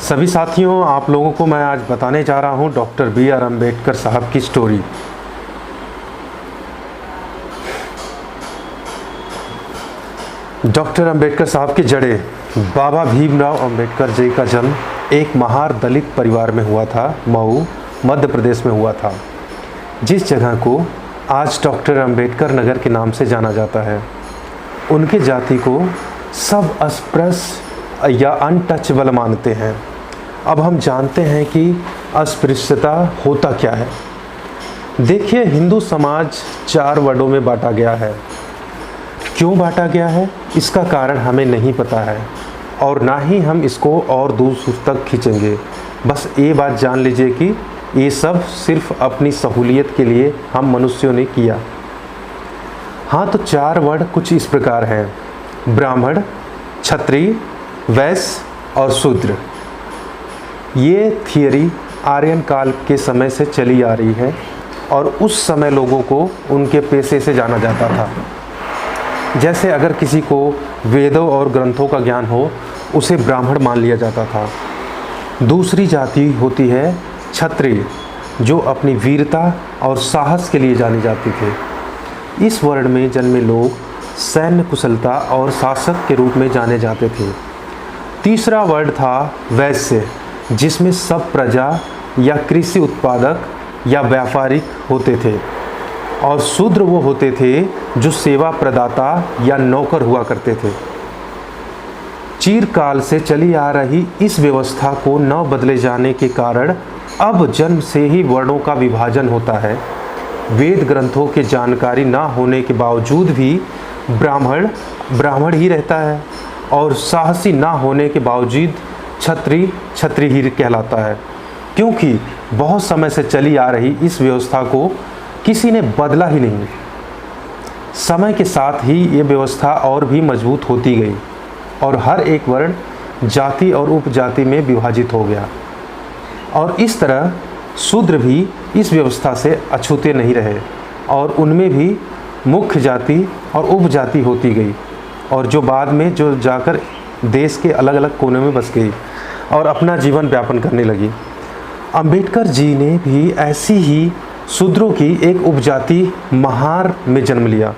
सभी साथियों, आप लोगों को मैं आज बताने जा रहा हूं डॉक्टर बी.आर. अम्बेडकर साहब की स्टोरी। डॉक्टर अम्बेडकर साहब की जड़ें। बाबा भीमराव अम्बेडकर जी का जन्म एक महार दलित परिवार में हुआ था। मऊ मध्य प्रदेश में हुआ था, जिस जगह को आज डॉक्टर अम्बेडकर नगर के नाम से जाना जाता है। उनके जाति को सब अस्पृश्य या अनटचेबल मानते हैं। अब हम जानते हैं कि अस्पृश्यता होता क्या है। देखिए, हिंदू समाज 4 वर्गों में बांटा गया है। क्यों बांटा गया है, इसका कारण हमें नहीं पता है और ना ही हम इसको और दूर तक खींचेंगे। बस ये बात जान लीजिए कि ये सब सिर्फ अपनी सहूलियत के लिए हम मनुष्यों ने किया। हाँ, तो 4 वर्ण कुछ इस प्रकार हैं: ब्राह्मण, क्षत्रिय, वैश्य और शूद्र। ये थियरी आर्यन काल के समय से चली आ रही है और उस समय लोगों को उनके पेशे से जाना जाता था। जैसे अगर किसी को वेदों और ग्रंथों का ज्ञान हो, उसे ब्राह्मण मान लिया जाता था। दूसरी जाति होती है क्षत्रिय, जो अपनी वीरता और साहस के लिए जाने जाते थे। इस वर्ण में जन्मे लोग सैन्य कुशलता और शासक के रूप में जाने जाते थे। तीसरा वर्ण था वैश्य, जिसमें सब प्रजा या कृषि उत्पादक या व्यापारिक होते थे, और शूद्र वो होते थे जो सेवा प्रदाता या नौकर हुआ करते थे। चिरकाल से चली आ रही इस व्यवस्था को न बदले जाने के कारण अब जन्म से ही वर्णों का विभाजन होता है। वेद ग्रंथों की जानकारी न होने के बावजूद भी ब्राह्मण ब्राह्मण ही रहता है और साहसी न होने के बावजूद क्षत्रिय क्षत्रिय ही कहलाता है, क्योंकि बहुत समय से चली आ रही इस व्यवस्था को किसी ने बदला ही नहीं। समय के साथ ही ये व्यवस्था और भी मजबूत होती गई और हर एक वर्ण जाति और उपजाति में विभाजित हो गया, और इस तरह शूद्र भी इस व्यवस्था से अछूते नहीं रहे और उनमें भी मुख्य जाति और उपजाति होती गई, और जो बाद में जो जाकर देश के अलग अलग कोने में बस गई और अपना जीवन व्यापन करने लगी। अंबेडकर जी ने भी ऐसी ही शूद्रों की एक उपजाति महार में जन्म लिया।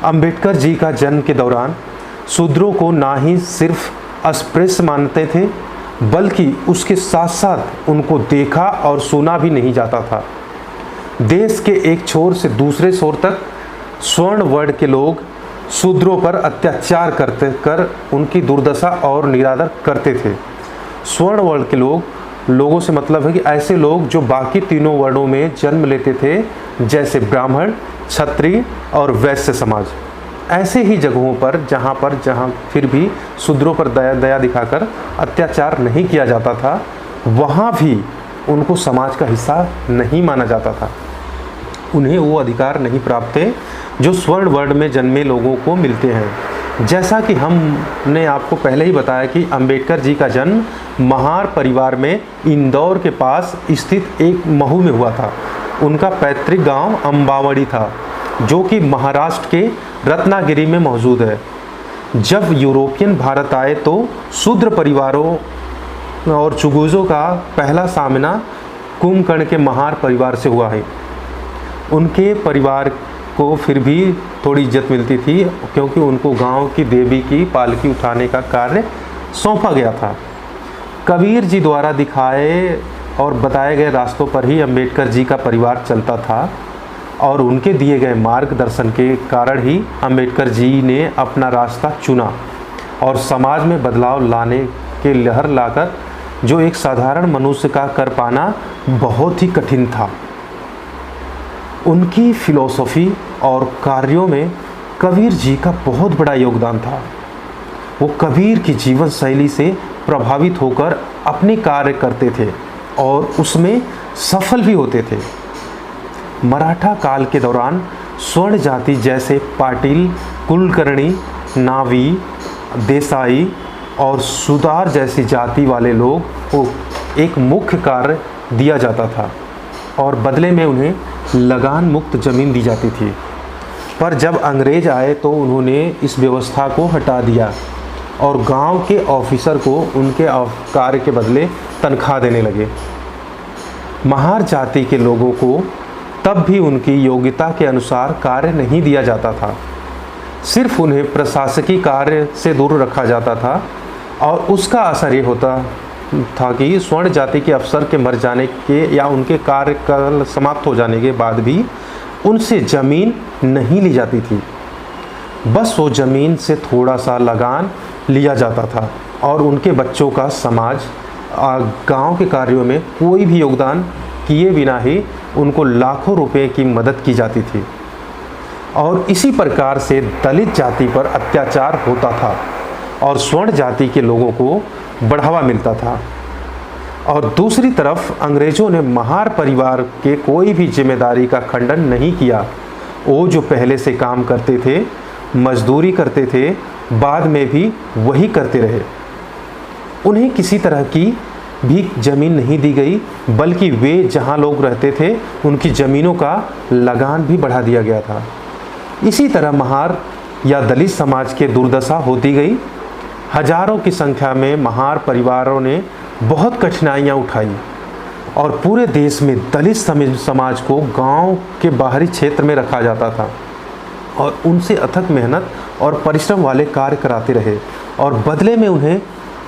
अंबेडकर जी का जन्म के दौरान शूद्रों को ना ही सिर्फ अस्पृश्य मानते थे, बल्कि उसके साथ साथ उनको देखा और सुना भी नहीं जाता था। देश के एक छोर से दूसरे छोर तक स्वर्ण वर्ण के लोग शूद्रों पर अत्याचार कर उनकी दुर्दशा और निरादर करते थे। स्वर्ण वर्ण के लोगों से मतलब है कि ऐसे लोग जो बाकी तीनों वर्णों में जन्म लेते थे, जैसे ब्राह्मण, क्षत्रिय और वैश्य समाज। ऐसे ही जगहों पर जहाँ फिर भी शूद्रों पर दया दिखाकर अत्याचार नहीं किया जाता था, वहाँ भी उनको समाज का हिस्सा नहीं माना जाता था। उन्हें वो अधिकार नहीं प्राप्त थे जो स्वर्ण वर्ण में जन्मे लोगों को मिलते हैं। जैसा कि हमने आपको पहले ही बताया कि अंबेडकर जी का जन्म महार परिवार में इंदौर के पास स्थित एक महू में हुआ था। उनका पैतृक गांव अंबावड़ी था, जो कि महाराष्ट्र के रत्नागिरी में मौजूद है। जब यूरोपियन भारत आए तो शूद्र परिवारों और चुगुजों का पहला सामना कुंभकर्ण के महार परिवार से हुआ है। उनके परिवार को फिर भी थोड़ी इज्जत मिलती थी, क्योंकि उनको गांव की देवी की पालकी उठाने का कार्य सौंपा गया था। कबीर जी द्वारा दिखाए और बताए गए रास्तों पर ही अंबेडकर जी का परिवार चलता था, और उनके दिए गए मार्गदर्शन के कारण ही अंबेडकर जी ने अपना रास्ता चुना और समाज में बदलाव लाने के लहर लाकर जो एक साधारण मनुष्य का कर पाना बहुत ही कठिन था। उनकी फिलॉसफी और कार्यों में कबीर जी का बहुत बड़ा योगदान था। वो कबीर की जीवन शैली से प्रभावित होकर अपने कार्य करते थे और उसमें सफल भी होते थे। मराठा काल के दौरान स्वर्ण जाति जैसे पाटिल, कुलकर्णी, नावी, देसाई और सुतार जैसी जाति वाले लोग को एक मुख्य कार्य दिया जाता था और बदले में उन्हें लगान मुक्त ज़मीन दी जाती थी। पर जब अंग्रेज आए तो उन्होंने इस व्यवस्था को हटा दिया और गांव के ऑफिसर को उनके कार्य के बदले तनख्वाह देने लगे। महार जाति के लोगों को तब भी उनकी योग्यता के अनुसार कार्य नहीं दिया जाता था, सिर्फ उन्हें प्रशासकीय कार्य से दूर रखा जाता था। और उसका असर ये होता था कि स्वर्ण जाति के अफसर के मर जाने के या उनके कार्यकाल समाप्त हो जाने के बाद भी उनसे ज़मीन नहीं ली जाती थी। बस वो ज़मीन से थोड़ा सा लगान लिया जाता था और उनके बच्चों का समाज गांव के कार्यों में कोई भी योगदान किए बिना ही उनको लाखों रुपए की मदद की जाती थी। और इसी प्रकार से दलित जाति पर अत्याचार होता था और स्वर्ण जाति के लोगों को बढ़ावा मिलता था। और दूसरी तरफ अंग्रेज़ों ने महार परिवार के कोई भी जिम्मेदारी का खंडन नहीं किया। वो जो पहले से काम करते थे, मजदूरी करते थे, बाद में भी वही करते रहे। उन्हें किसी तरह की भी ज़मीन नहीं दी गई, बल्कि वे जहाँ लोग रहते थे उनकी ज़मीनों का लगान भी बढ़ा दिया गया था। इसी तरह महार या दलित समाज के दुर्दशा होती गई। हजारों की संख्या में महार परिवारों ने बहुत कठिनाइयाँ उठाई और पूरे देश में दलित समाज को गांव के बाहरी क्षेत्र में रखा जाता था और उनसे अथक मेहनत और परिश्रम वाले कार्य कराते रहे और बदले में उन्हें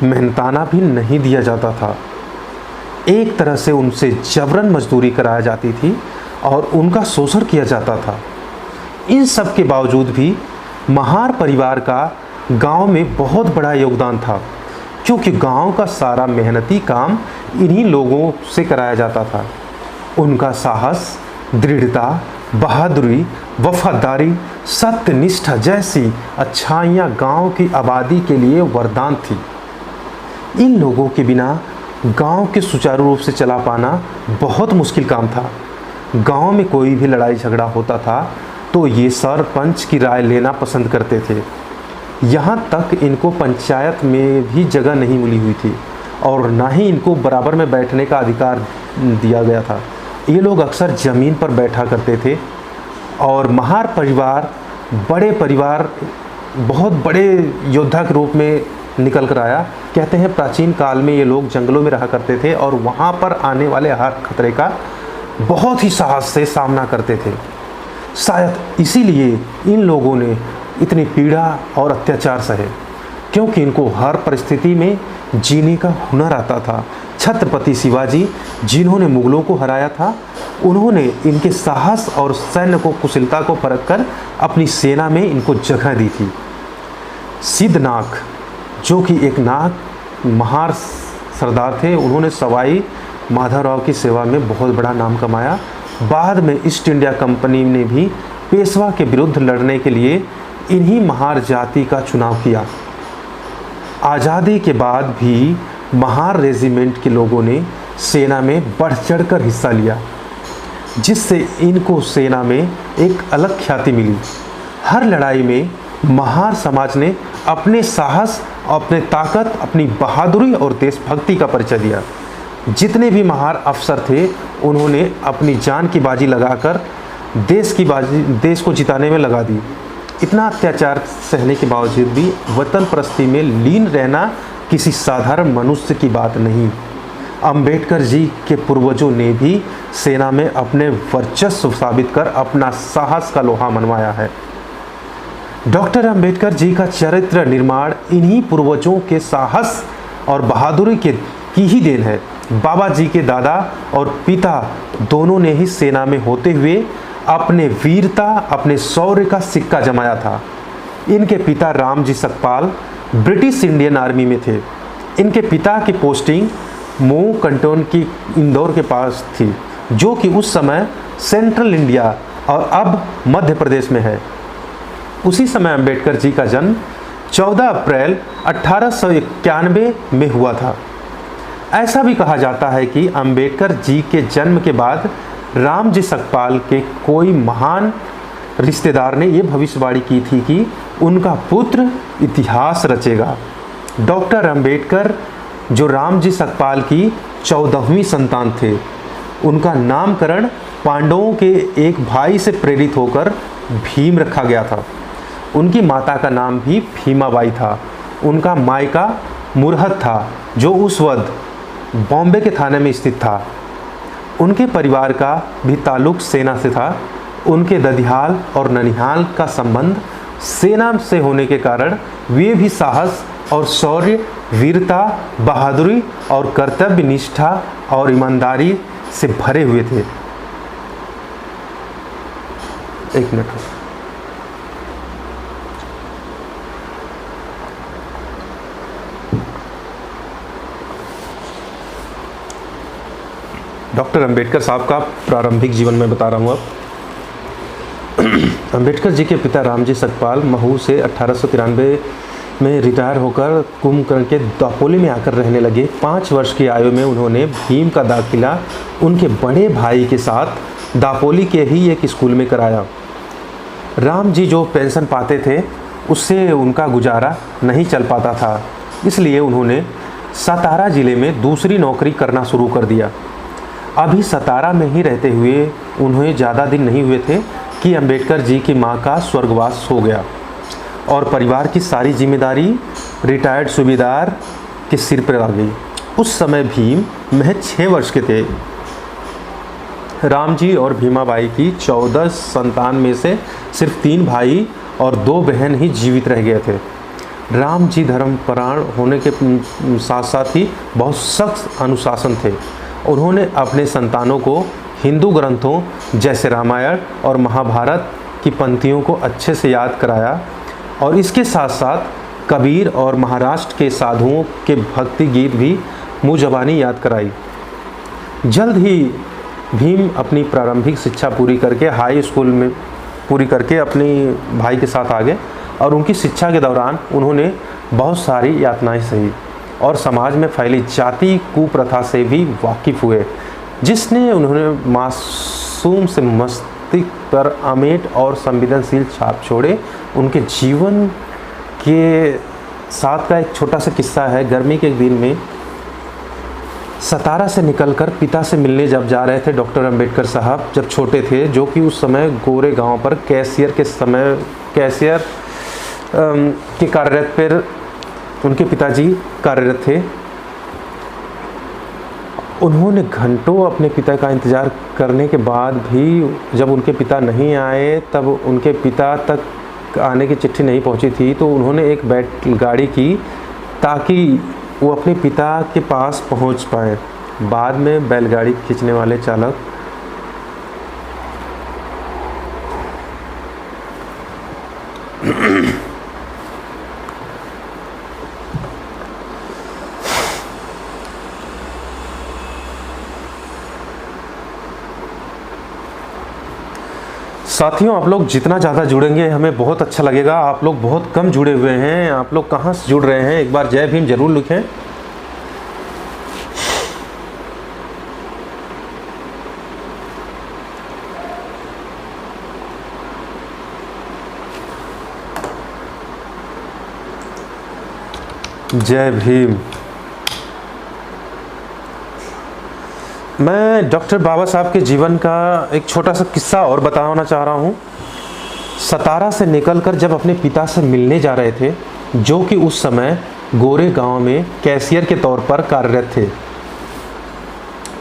मेहनताना भी नहीं दिया जाता था। एक तरह से उनसे जबरन मजदूरी कराई जाती थी और उनका शोषण किया जाता था। इन सब के बावजूद भी महार परिवार का गांव में बहुत बड़ा योगदान था, क्योंकि गांव का सारा मेहनती काम इन्हीं लोगों से कराया जाता था। उनका साहस, दृढ़ता, बहादुरी, वफादारी, सत्यनिष्ठा जैसी अच्छाइयाँ गांव की आबादी के लिए वरदान थी। इन लोगों के बिना गांव के सुचारू रूप से चला पाना बहुत मुश्किल काम था। गांव में कोई भी लड़ाई झगड़ा होता था तो ये सरपंच की राय लेना पसंद करते थे। यहाँ तक इनको पंचायत में भी जगह नहीं मिली हुई थी और ना ही इनको बराबर में बैठने का अधिकार दिया गया था। ये लोग अक्सर ज़मीन पर बैठा करते थे और महार परिवार बहुत बड़े योद्धा के रूप में निकल कर आया। कहते हैं प्राचीन काल में ये लोग जंगलों में रहा करते थे और वहाँ पर आने वाले हर खतरे का बहुत ही साहस से सामना करते थे। शायद इसीलिए इन लोगों ने इतनी पीड़ा और अत्याचार सहे, क्योंकि इनको हर परिस्थिति में जीने का हुनर आता था। छत्रपति शिवाजी, जिन्होंने मुगलों को हराया था, उन्होंने इनके साहस और सैन्य को कुशलता को परख कर अपनी सेना में इनको जगह दी थी। सिद्धनाथ, जो कि एक नाग महार सरदार थे, उन्होंने सवाई माधवराव की सेवा में बहुत बड़ा नाम कमाया। बाद में ईस्ट इंडिया कंपनी ने भी पेशवा के विरुद्ध लड़ने के लिए इन्हीं महार जाति का चुनाव किया। आज़ादी के बाद भी महार रेजिमेंट के लोगों ने सेना में बढ़ चढ़कर हिस्सा लिया, जिससे इनको सेना में एक अलग ख्याति मिली। हर लड़ाई में महार समाज ने अपने साहस, अपने ताकत, अपनी बहादुरी और देशभक्ति का परिचय दिया। जितने भी महार अफसर थे, उन्होंने अपनी जान की बाजी लगाकर देश को जिताने में लगा दी। इतना अत्याचार सहने के बावजूद भी वतन परस्ती में लीन रहना किसी साधारण मनुष्य की बात नहीं। अंबेडकर जी के पूर्वजों ने भी सेना में अपने वर्चस्व साबित कर अपना साहस का लोहा मनवाया है। डॉक्टर अंबेडकर जी का चरित्र निर्माण इन्हीं पूर्वजों के साहस और बहादुरी की ही देन है। बाबा जी के दादा और पिता दोनों ने ही सेना में होते हुए अपने वीरता, अपने शौर्य का सिक्का जमाया था। इनके पिता Ramji Sakpal British Indian army में थे। इनके पिता की पोस्टिंग मऊ कंटोन की इंदौर के पास थी, जो कि उस समय सेंट्रल इंडिया और अब मध्य प्रदेश में है। उसी समय अंबेडकर जी का जन्म 14 अप्रैल 1891 में हुआ था। ऐसा भी कहा जाता है कि अंबेडकर जी के जन्म के बाद रामजी सकपाल के कोई महान रिश्तेदार ने यह भविष्यवाणी की थी कि उनका पुत्र इतिहास रचेगा। डॉक्टर अंबेडकर जो रामजी सकपाल की 14वीं संतान थे, उनका नामकरण पांडवों के एक भाई से प्रेरित होकर भीम रखा गया था। उनकी माता का नाम भी भीमाबाई था उनका मायका मुरहत था, जो उस वक्त बॉम्बे के थाने में स्थित था। उनके परिवार का भी ताल्लुक सेना से था। उनके ददिहाल और ननिहाल का संबंध सेना से होने के कारण वे भी साहस और शौर्य, वीरता, बहादुरी और कर्तव्य निष्ठा और ईमानदारी से भरे हुए थे। एक मिनट। डॉक्टर अंबेडकर साहब का प्रारंभिक जीवन में बता रहा हूँ अब। अंबेडकर जी के पिता रामजी सकपाल महू से 1893 में रिटायर होकर कुंभकर्ण के दापोली में आकर रहने लगे। 5 वर्ष की आयु में उन्होंने भीम का दाखिला उनके बड़े भाई के साथ दापोली के ही एक स्कूल में कराया। राम जी जो पेंशन पाते थे उससे उनका गुजारा नहीं चल पाता था, इसलिए उन्होंने सतारा ज़िले में दूसरी नौकरी करना शुरू कर दिया। अभी सतारा में ही रहते हुए उन्हें ज़्यादा दिन नहीं हुए थे कि अंबेडकर जी की मां का स्वर्गवास हो गया और परिवार की सारी जिम्मेदारी रिटायर्ड सूबेदार के सिर पर आ गई। उस समय भीम महज 6 वर्ष के थे। राम जी और भीमाबाई की 14 संतान में से सिर्फ 3 भाई और 2 बहन ही जीवित रह गए थे। राम जी धर्मपरायण होने के साथ साथ ही बहुत सख्त अनुशासन थे। उन्होंने अपने संतानों को हिंदू ग्रंथों जैसे रामायण और महाभारत की पंक्तियों को अच्छे से याद कराया और इसके साथ साथ कबीर और महाराष्ट्र के साधुओं के भक्ति गीत भी मुँह ज़बानी याद कराई। जल्द ही भीम अपनी प्रारंभिक शिक्षा पूरी करके हाई स्कूल में पूरी करके अपने भाई के साथ आ गए और उनकी शिक्षा के दौरान उन्होंने बहुत सारी यातनाएं सही और समाज में फैली जाति कुप्रथा से भी वाकिफ़ हुए, जिसने उन्होंने मासूम से मस्तिष्क पर अमेट और संवेदनशील छाप छोड़े। उनके जीवन के साथ का एक छोटा सा किस्सा है। गर्मी के एक दिन में सतारा से निकलकर पिता से मिलने जब जा रहे थे डॉक्टर अंबेडकर साहब, जब छोटे थे, जो कि उस समय गोरे गांव पर कैशियर के कार्यरत पर उनके पिताजी कार्यरत थे। उन्होंने घंटों अपने पिता का इंतज़ार करने के बाद भी जब उनके पिता नहीं आए, तब उनके पिता तक आने की चिट्ठी नहीं पहुंची थी, तो उन्होंने एक बैलगाड़ी की ताकि वो अपने पिता के पास पहुंच पाए। बाद में बैलगाड़ी खींचने वाले चालक साथियों, आप लोग जितना ज़्यादा जुड़ेंगे हमें बहुत अच्छा लगेगा। आप लोग बहुत कम जुड़े हुए हैं। आप लोग कहाँ से जुड़ रहे हैं, एक बार जय भीम जरूर लिखें। जय भीम। मैं डॉक्टर बाबा साहब के जीवन का एक छोटा सा किस्सा और बताना चाह रहा हूँ। सतारा से निकलकर जब अपने पिता से मिलने जा रहे थे, जो कि उस समय गोरे गांव में कैशियर के तौर पर कार्यरत थे,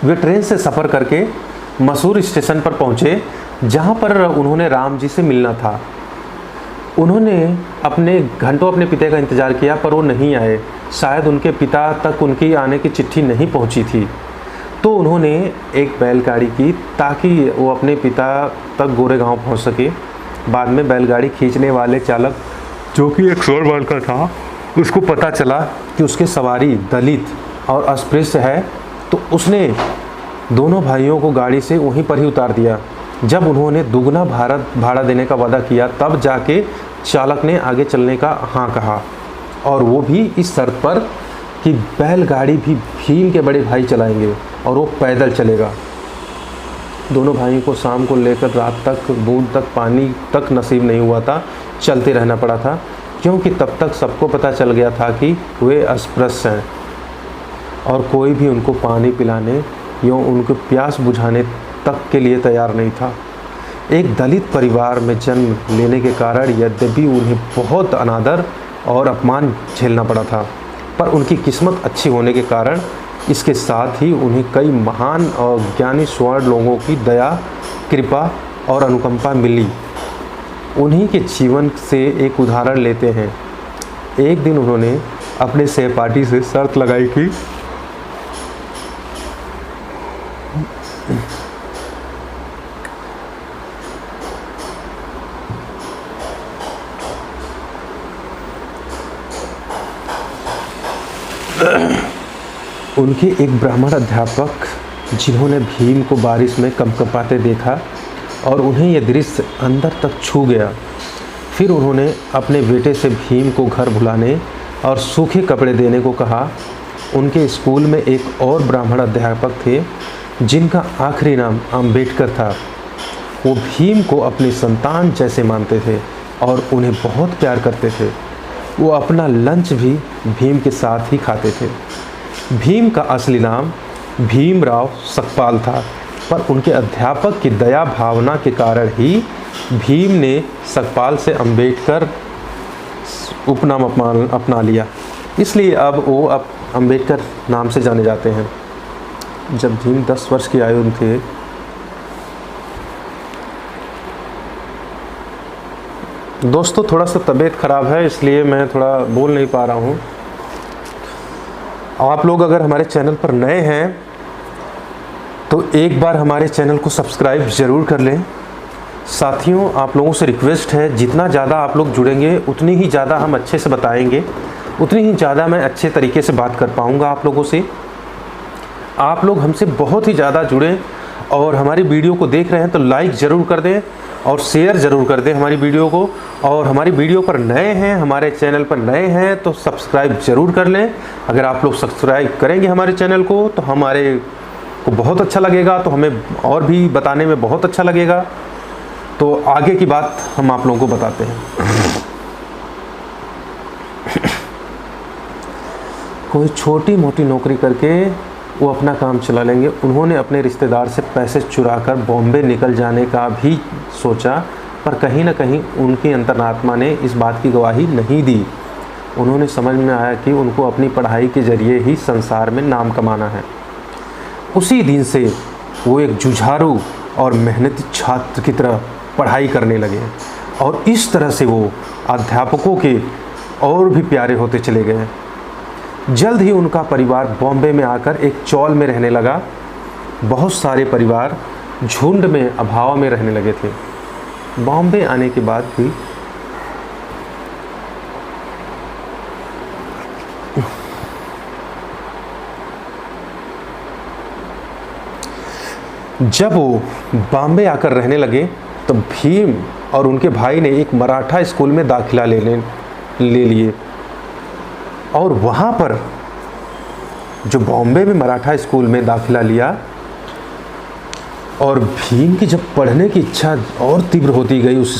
वे ट्रेन से सफ़र करके मसूर स्टेशन पर पहुँचे, जहाँ पर उन्होंने राम जी से मिलना था। उन्होंने घंटों अपने पिता का इंतज़ार किया, पर वो नहीं आए। शायद उनके पिता तक उनकी आने की चिट्ठी नहीं पहुँची थी। तो उन्होंने एक बैलगाड़ी की ताकि वो अपने पिता तक गोरे गांव पहुंच सके। बाद में बैलगाड़ी खींचने वाले चालक, जो कि एक सोरवाल का था, उसको पता चला कि उसके सवारी दलित और अस्पृश्य है, तो उसने दोनों भाइयों को गाड़ी से वहीं पर ही उतार दिया। जब उन्होंने दुगना भाड़ा देने का वादा किया, तब जाके चालक ने आगे चलने का हाँ कहा, और वो भी इस शर्त पर कि बैलगाड़ी भी भीम के बड़े भाई चलाएंगे और वो पैदल चलेगा। दोनों भाइयों को शाम को लेकर रात तक बूंद तक पानी तक नसीब नहीं हुआ था, चलते रहना पड़ा था, क्योंकि तब तक सबको पता चल गया था कि वे अस्पृश्य हैं और कोई भी उनको पानी पिलाने या उनको प्यास बुझाने तक के लिए तैयार नहीं था। एक दलित परिवार में जन्म लेने के कारण यद्यपि उन्हें बहुत अनादर और अपमान झेलना पड़ा था, पर उनकी किस्मत अच्छी होने के कारण इसके साथ ही उन्हें कई महान और ज्ञानी स्वर्ण लोगों की दया, कृपा और अनुकंपा मिली। उन्हीं के जीवन से एक उदाहरण लेते हैं। एक दिन उन्होंने अपने सहपाठी से शर्त लगाई कि उनके एक ब्राह्मण अध्यापक जिन्होंने भीम को बारिश में कंपकपाते देखा और उन्हें यह दृश्य अंदर तक छू गया, फिर उन्होंने अपने बेटे से भीम को घर बुलाने और सूखे कपड़े देने को कहा। उनके स्कूल में एक और ब्राह्मण अध्यापक थे जिनका आखिरी नाम अंबेडकर था। वो भीम को अपनी संतान जैसे मानते थे और उन्हें बहुत प्यार करते थे। वो अपना लंच भी भीम के साथ ही खाते थे। भीम का असली नाम भीमराव सकपाल था, पर उनके अध्यापक की दया भावना के कारण ही भीम ने सकपाल से अंबेडकर उपनाम अपना लिया। इसलिए अब वो अंबेडकर नाम से जाने जाते हैं। जब भीम 10 वर्ष की आयु में थे, दोस्तों थोड़ा सा तबीयत ख़राब है इसलिए मैं थोड़ा बोल नहीं पा रहा हूँ। आप लोग अगर हमारे चैनल पर नए हैं तो एक बार हमारे चैनल को सब्सक्राइब ज़रूर कर लें। साथियों, आप लोगों से रिक्वेस्ट है, जितना ज़्यादा आप लोग जुड़ेंगे उतनी ही ज़्यादा हम अच्छे से बताएंगे, उतनी ही ज़्यादा मैं अच्छे तरीके से बात कर पाऊँगा आप लोगों से। आप लोग हमसे बहुत ही ज़्यादा जुड़ें और हमारी वीडियो को देख रहे हैं तो लाइक ज़रूर कर दें और शेयर ज़रूर कर दें हमारी वीडियो को। और हमारी वीडियो पर नए हैं, हमारे चैनल पर नए हैं तो सब्सक्राइब ज़रूर कर लें। अगर आप लोग सब्सक्राइब करेंगे हमारे चैनल को तो हमारे को बहुत अच्छा लगेगा, तो हमें और भी बताने में बहुत अच्छा लगेगा। तो आगे की बात हम आप लोगों को बताते हैं। कोई छोटी मोटी नौकरी करके वो अपना काम चला लेंगे। उन्होंने अपने रिश्तेदार से पैसे चुराकर बॉम्बे निकल जाने का भी सोचा, पर कहीं ना कहीं उनकी अंतरात्मा ने इस बात की गवाही नहीं दी। उन्होंने समझ में आया कि उनको अपनी पढ़ाई के जरिए ही संसार में नाम कमाना है। उसी दिन से वो एक जुझारू और मेहनती छात्र की तरह पढ़ाई करने लगे और इस तरह से वो अध्यापकों के और भी प्यारे होते चले गए। जल्द ही उनका परिवार बॉम्बे में आकर एक चौल में रहने लगा। बहुत सारे परिवार झुंड में अभाव में रहने लगे थे। बॉम्बे आने के बाद भी जब वो बॉम्बे आकर रहने लगे तो भीम और उनके भाई ने एक मराठा स्कूल में दाखिला ले लिए और वहाँ पर जो बॉम्बे में मराठा स्कूल में दाखिला लिया और भीम की जब पढ़ने की इच्छा और तीव्र होती गई उस